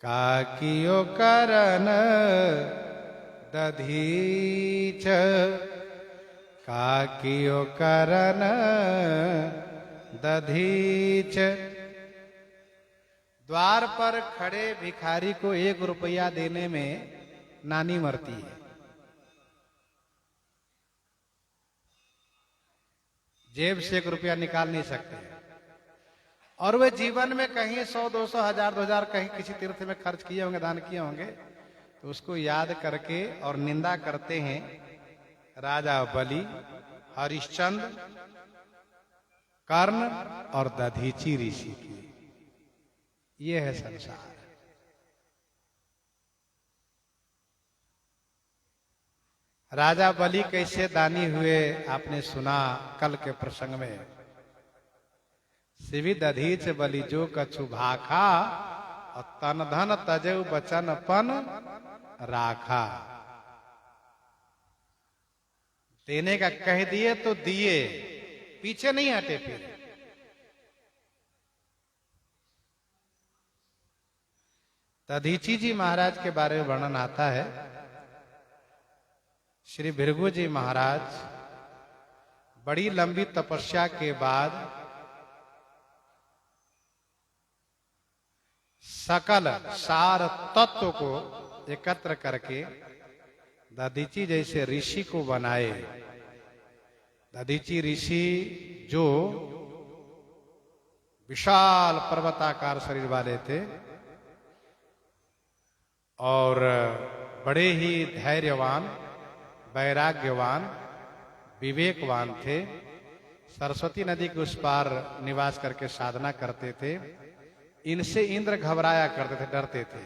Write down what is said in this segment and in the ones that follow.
काकियो करन दधीच, काकियो करन दधीच। द्वार पर खड़े भिखारी को 1 रुपया देने में नानी मरती है। जेब से 1 रुपया निकाल नहीं सकते, और वे जीवन में कहीं 100, 200, 1000, 2000 कहीं किसी तीर्थ में खर्च किए होंगे, दान किए होंगे, तो उसको याद करके और निंदा करते हैं राजा बलि, हरिश्चंद्र, कर्ण और दधीची ऋषि की। ये है संसार। राजा बलि कैसे दानी हुए आपने सुना कल के प्रसंग में। शिवी दधीच बलि जो कछु भाखा, और तन धन तजऊ बचन पन राखा। देने का कह दिए तो दिए, पीछे नहीं हटे। फिर दधीची जी महाराज के बारे में वर्णन आता है। श्री भृगु जी महाराज बड़ी लंबी तपस्या के बाद सकल सार तत्व को एकत्र करके दधीची जैसे ऋषि को बनाए। दधीची ऋषि जो विशाल पर्वताकार शरीर वाले थे और बड़े ही धैर्यवान, वैराग्यवान, विवेकवान थे। सरस्वती नदी के उस पार निवास करके साधना करते थे। इनसे इंद्र घबराया करते थे, डरते थे।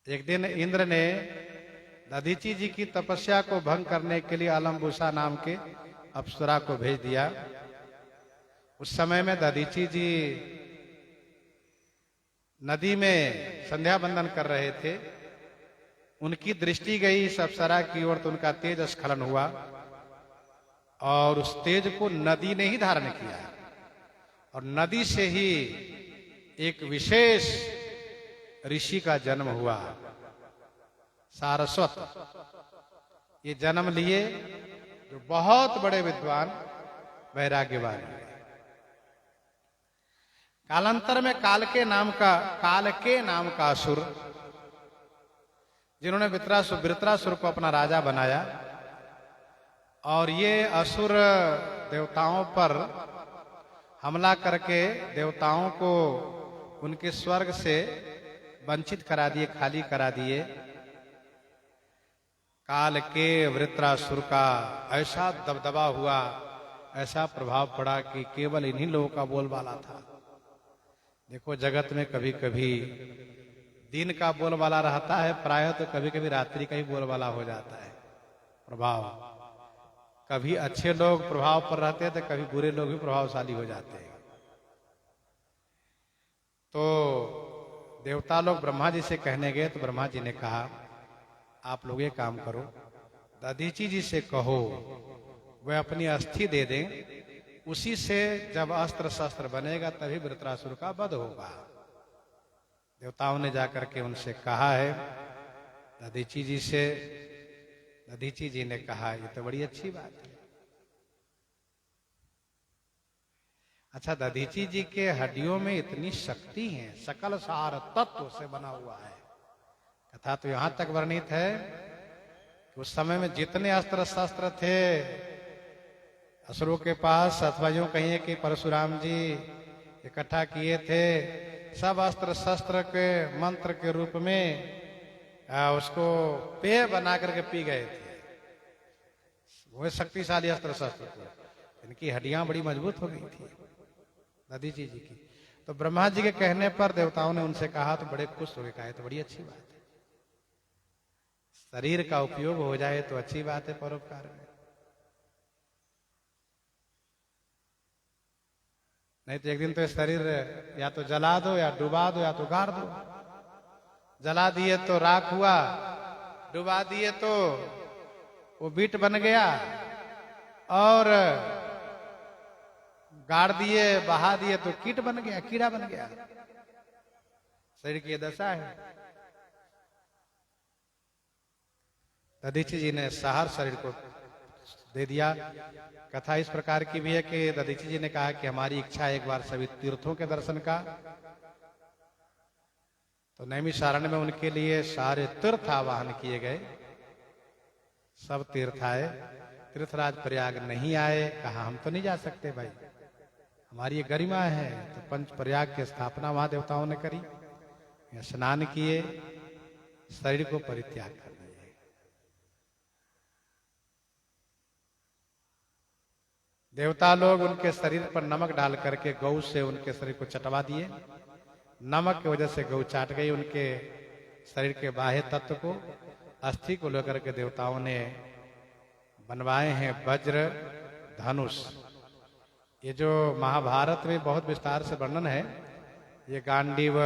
एक दिन इंद्र ने दधीची जी की तपस्या को भंग करने के लिए अलम्बुसा नाम के अप्सरा को भेज दिया। उस समय में दधीची जी नदी में संध्या बंदन कर रहे थे। उनकी दृष्टि गई इस अप्सरा की ओर, तो उनका तेज स्खलन हुआ और उस तेज को नदी ने ही धारण किया, और नदी से ही एक विशेष ऋषि का जन्म हुआ, सारस्वत। ये जन्म लिए जो बहुत बड़े विद्वान, वैराग्यवान हुए। कालांतर में कालके नाम का असुर, जिन्होंने वृत्रासुर को अपना राजा बनाया, और ये असुर देवताओं पर हमला करके देवताओं को उनके स्वर्ग से वंचित करा दिए, खाली करा दिए। काल के वृत्रासुर का ऐसा दबदबा हुआ, ऐसा प्रभाव पड़ा कि केवल इन्हीं लोगों का बोलबाला था। देखो, जगत में कभी कभी दिन का बोलबाला रहता है, प्रायः तो कभी कभी रात्रि का ही बोलबाला हो जाता है प्रभाव। कभी अच्छे लोग प्रभाव पर रहते हैं तो कभी बुरे लोग भी प्रभावशाली हो जाते हैं। तो देवता लोग ब्रह्मा जी से कहने गए, तो ब्रह्मा जी ने कहा, आप लोग ये काम करो, दधीची जी से कहो वह अपनी अस्थि दे दें, उसी से जब अस्त्र शस्त्र बनेगा तभी वृत्रासुर का वध होगा। देवताओं ने जाकर के उनसे कहा है दधीची जी से। दधीची जी ने कहा, ये तो बड़ी अच्छी बात है। अच्छा, दधीची जी के हड्डियों में इतनी शक्ति है, सकल सार तत्व से बना हुआ है। कथा तो यहां तक वर्णित है कि उस समय में जितने अस्त्र शस्त्र थे असुरों के पास, अथवा यूं कहिए कि परशुराम जी इकट्ठा किए थे, सब अस्त्र शस्त्र के मंत्र के रूप में उसको पेय बना करके पी गए थे। वो शक्तिशाली अस्त्र शस्त्र थे, इनकी हड्डियां बड़ी मजबूत हो गई थी दधीची जी की। तो ब्रह्मा जी के कहने पर देवताओं ने उनसे कहा, तो बड़े खुश हो गए, कहा तो बड़ी अच्छी बात है, शरीर का उपयोग हो जाए तो अच्छी बात है परोपकार में। नहीं तो एक दिन तो शरीर या तो जला दो, या डुबा दो, या तो गाड़ दो। जला दिए तो राख हुआ, डुबा दिए तो वो बीट बन गया, और गाड़ दिए, बहा दिए तो कीट बन गया, कीड़ा बन गया। शरीर की दशा है। दधीची जी ने सहर शरीर को दे दिया। कथा इस प्रकार की भी है कि दधीची जी ने कहा कि हमारी इच्छा है एक बार सभी तीर्थों के दर्शन का। तो नैमिषारण्य में उनके लिए सारे तीर्थ आवाहन किए गए। सब तीर्थ आए। तीर्थराज प्रयाग नहीं आए। कहा हम तो नहीं जा सकते भाई, हमारी ये गरिमा है। तो पंच प्रयाग की स्थापना वहां देवताओं ने करी, स्नान किए, शरीर को परित्याग कर दिए। देवता लोग उनके शरीर पर नमक डाल करके गौ से उनके शरीर को चटवा दिए। नमक की वजह से गौ चाट गई उनके शरीर के बाह्य तत्व को। अस्थि को लेकर के देवताओं ने बनवाए हैं वज्र धनुष। ये जो महाभारत में बहुत विस्तार से वर्णन है, ये गांडीव,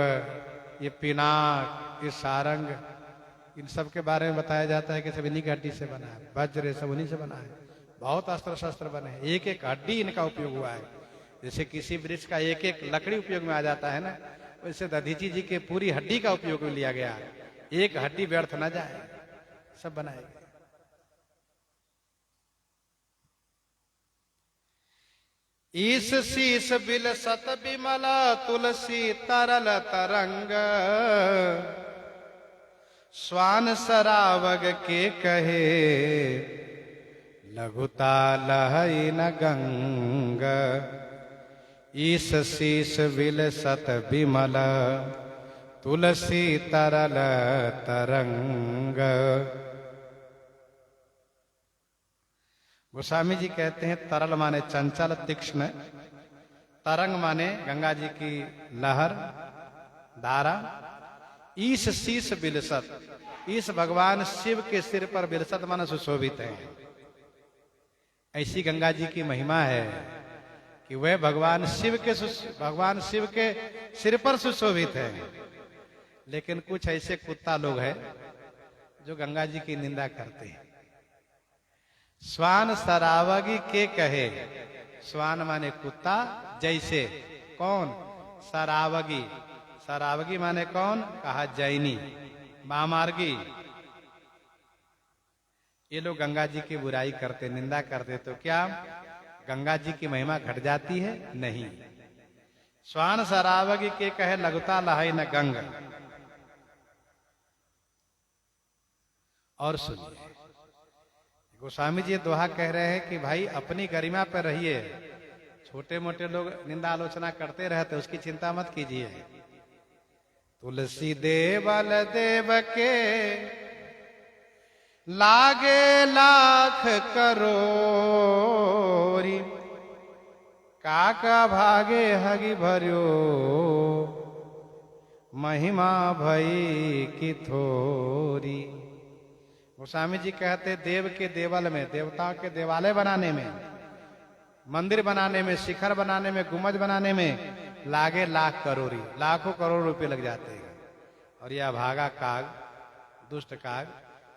ये पिनाक, ये सारंग, इन सब के बारे में बताया जाता है कि सब इन्हीं की हड्डी से बना है। वज्र सब उन्हीं से बना है। बहुत अस्त्र शस्त्र बने हैं, एक एक हड्डी इनका उपयोग हुआ है। जैसे किसी वृक्ष का एक एक लकड़ी उपयोग में आ जाता है ना, वैसे दधीची जी के पूरी हड्डी का उपयोग में लिया गया। एक हड्डी व्यर्थ न जाए, सब बनाए गए। ईश शीश बिल सत बिमला तुलसी तरल तरंग, स्वान सरावग के कहे लघुता लहई न गंग। ईश शीश बिल सत बिमल तुलसी तरल तरंग। गोस्वामी जी कहते हैं तरल माने चंचल तीक्ष्ण, तरंग माने गंगा जी की लहर धारा। ईश शीश बिलसत, ईश भगवान शिव के सिर पर, बिलसत माने सुशोभित है। ऐसी गंगा जी की महिमा है कि वह भगवान शिव के सिर पर सुशोभित है। लेकिन कुछ ऐसे कुत्ता लोग हैं जो गंगा जी की निंदा करते हैं। स्वान सरावगी के कहे, स्वान माने कुत्ता, जैसे कौन? सरावगी। सरावगी माने कौन? कहा जैनी, महामार्गी। ये लोग गंगा जी की बुराई करते, निंदा करते, तो क्या गंगा जी की महिमा घट जाती है? नहीं। स्वान सरावगी के कहे लघुता लहाई न गंग। और सुनिए, गोस्वामी जी दोहा कह रहे हैं कि भाई अपनी गरिमा पर रहिए, छोटे मोटे लोग निंदा आलोचना करते रहते, उसकी चिंता मत कीजिए। तुलसी देवल देव के लागे लाख करोरी, काका भागे हगी भर्यो महिमा भई की थोरी। गोस्वामी जी कहते देव के देवल में, देवताओं के देवालय बनाने में, मंदिर बनाने में, शिखर बनाने में, गुम्बद बनाने में लागे लाख करोड़ी, लाखों करोड़ रुपए लग जाते हैं। और यह भागा काग, दुष्ट काग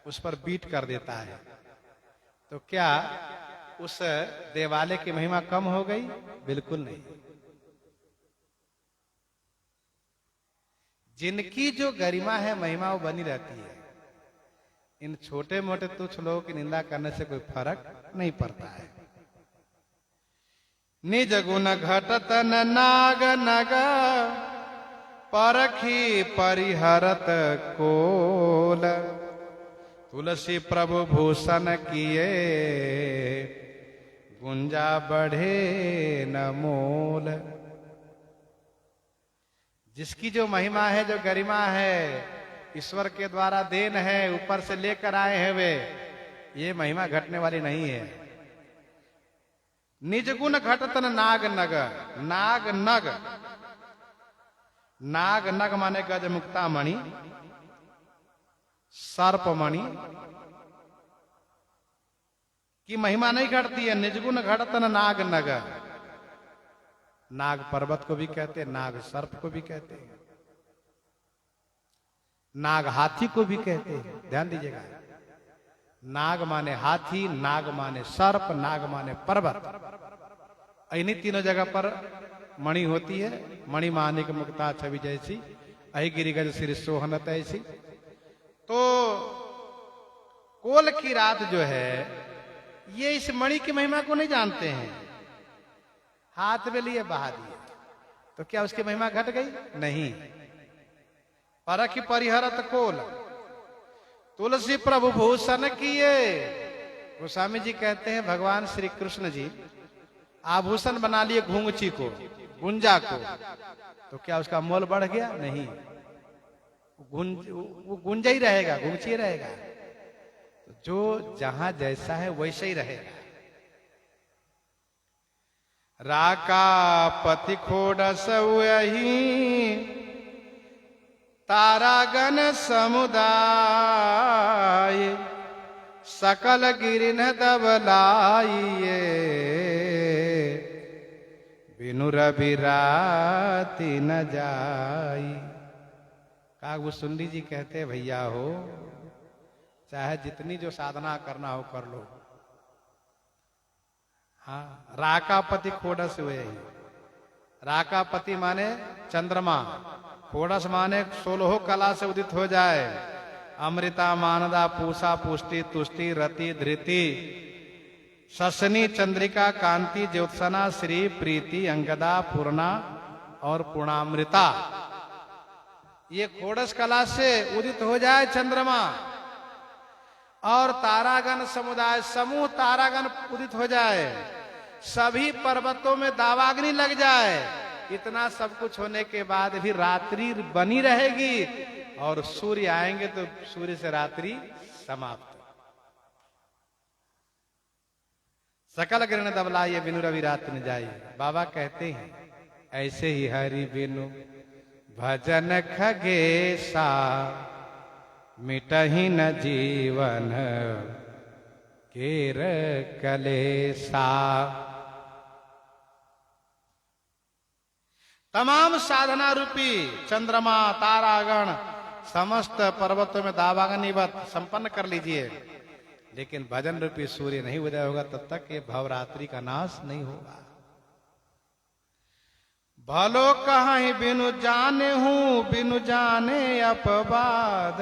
उस पर बीट कर देता है। तो क्या उस देवालय की महिमा कम हो गई? बिल्कुल नहीं। जिनकी जो गरिमा है, महिमा वो बनी रहती है। इन छोटे मोटे तुच्छ लोगों की निंदा करने से कोई फर्क नहीं पड़ता है। निज गुण घटतन नाग नग, परखी परिहरत कोल। तुलसी प्रभु भूषण किए, गुंजा बढ़े न मोल। जिसकी जो महिमा है, जो गरिमा है, ईश्वर के द्वारा देन है, ऊपर से लेकर आए हैं वे, ये महिमा घटने वाली नहीं है। निज गुण घटतन नाग नग, नाग नग, नाग नग माने गज मुक्ता मणि, सर्प मणि की महिमा नहीं घटती है। निजगुण घटतन नाग नग, नाग पर्वत को भी कहते, नाग सर्प को भी कहते हैं, नाग हाथी को भी कहते हैं। ध्यान दीजिएगा, नाग माने हाथी, नाग माने सर्प, नाग माने पर्वत। इन्हीं तीनों जगह पर मणि होती है। मणि मानिक मुक्ता छवि जैसी, अहि गिरिगज सिर सोहनत ऐसी। तो कोल की रात जो है, ये इस मणि की महिमा को नहीं जानते हैं। हाथ में लिए बहा दिए, तो क्या उसकी महिमा घट गई? नहीं। परख परिहरत कोल, तुलसी प्रभु भूषण किए। गोस्वामी जी कहते हैं भगवान श्री कृष्ण जी आभूषण बना लिए घुंघची को, गुंजा को, तो क्या उसका मोल बढ़ गया? नहीं। वो गुंजा ही रहेगा, घुंघची रहेगा। तो जो जहां जैसा है वैसे ही रहेगा। राका पति खोडस वही, तारागण समुदाय, सकल गिरिन दबलाइए, बिनु रवि राति न जाई। कागभूषुंडी जी कहते हैं भैया हो, चाहे जितनी जो साधना करना हो कर लो। हाँ, राकापति खोडस हुए। राकापति माने चंद्रमा, खोडस माने 16 कला से उदित हो जाए। अमृता मानदा पूषा पुष्टि तुष्टि रति धृति, शशनी चंद्रिका कांति ज्योत्सना श्री प्रीति अंगदा पूर्णा और पूर्णामृता। ये खोडस कला से उदित हो जाए चंद्रमा, और तारागण समुदाय, समूह तारागण उदित हो जाए, सभी पर्वतों में दावाग्नि लग जाए। इतना सब कुछ होने के बाद भी रात्रि बनी रहेगी, और सूर्य आएंगे तो सूर्य से रात्रि समाप्त। सकल गिरन दबलाइए, बिनु रवि रात न जाइए। बाबा कहते हैं ऐसे ही हरि बिनु भजन खगेसा, मिटहि न जीवन केर कलेसा। तमाम साधना रूपी चंद्रमा तारागण समस्त पर्वतों में दावाग्निवत संपन्न कर लीजिए, लेकिन भजन रूपी सूर्य नहीं उदय होगा तब तक ये भवरात्रि का नाश नहीं होगा। भलो कहीं बिनु जाने हूं, बिनु जाने अपवाद।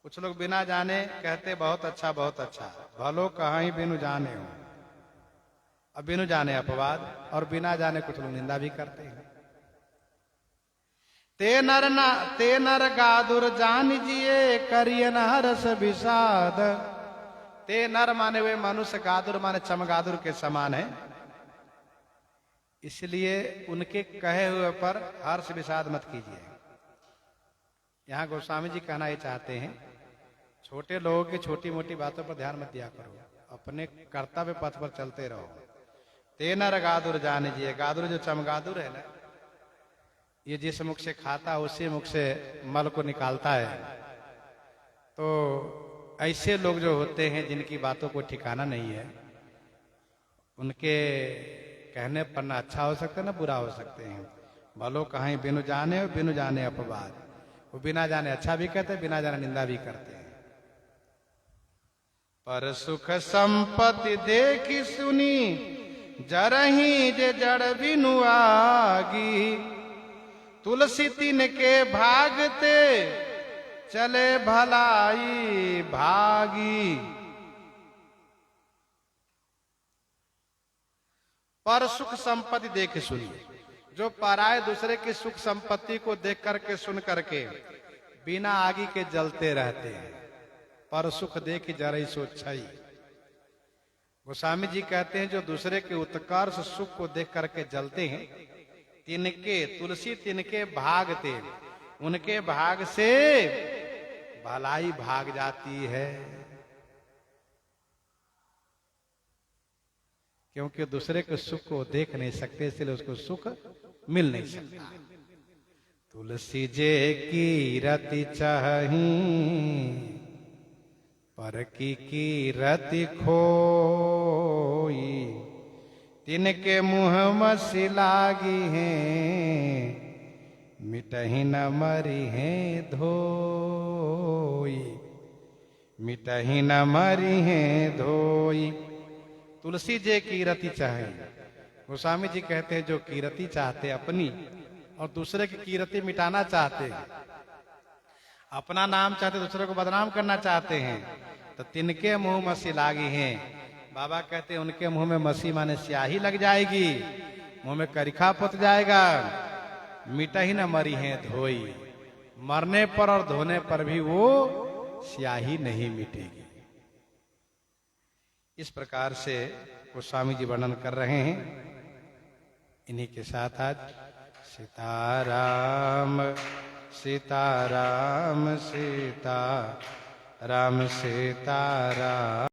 कुछ लोग बिना जाने कहते बहुत अच्छा बहुत अच्छा। भलो कहीं बिनु जाने हूं, अब बिनु जाने अपवाद, और बिना जाने कुछ लोग निंदा भी करते हैं। ते नर गादुर जान जिए, करियन हरस विषाद। ते नर माने हुए मनुष्य, गादुर माने चमगादुर के समान है, इसलिए उनके कहे हुए पर हर्ष विषाद मत कीजिए। यहां गोस्वामी जी कहना ये चाहते हैं, छोटे लोगों की छोटी मोटी बातों पर ध्यान मत दिया करो, अपने कर्तव्य पथ पर चलते रहो। ते नर गादुर जान जिए। गादुर जो चमगादुर है ना, ये जिस मुख से खाता है उसी मुख से मल को निकालता है। तो ऐसे लोग जो होते हैं जिनकी बातों को ठिकाना नहीं है, उनके कहने पर ना अच्छा हो सकता है ना बुरा हो सकते हैं। भलो कहीं बिनु जाने, बिनु जाने अपवाद। वो बिना जाने अच्छा भी कहते हैं, बिना जाने निंदा भी करते हैं। पर सुख संपत्ति देखी सुनी, जरही जे जड़ बिनु आगी। तुलसी तिन के भागते, चले भलाई भागी। पर सुख संपत्ति देख सुनिए, जो पराये दूसरे की सुख संपत्ति को देख करके सुन करके बिना आगी के जलते रहते हैं। पर सुख देख जरई सो छई। गोस्वामी जी कहते हैं जो दूसरे के उत्कर्ष सुख को देख करके जलते हैं, तिनके तुलसी तिनके भागते, उनके भाग से भलाई भाग जाती है। क्योंकि दूसरे के सुख को देख नहीं सकते, इसलिए उसको सुख मिल नहीं सकता। तुलसी जे की रति चाही, पर की रति खोई। तिनके मुँह मसी लागी हैं, मिटही न मरी हैं धोई। मिटही न मरी हैं धोई। तुलसी जे कीरति चाहे। गोस्वामी जी कहते हैं जो कीरति चाहते अपनी और दूसरे की कीरति मिटाना चाहते हैं, अपना नाम चाहते दूसरे को बदनाम करना चाहते हैं, तो तिनके मुंह मसी लागी हैं। बाबा कहते हैं उनके मुंह में मसी माने स्याही लग जाएगी, मुंह में करिखा पुत जाएगा, मिटा ही न मरी है धोई। मरने पर और धोने पर भी वो स्याही नहीं मिटेगी। इस प्रकार से गोस्वामी जी वर्णन कर रहे हैं। इन्हीं के साथ आज सीताराम सीताराम सीताराम सीताराम।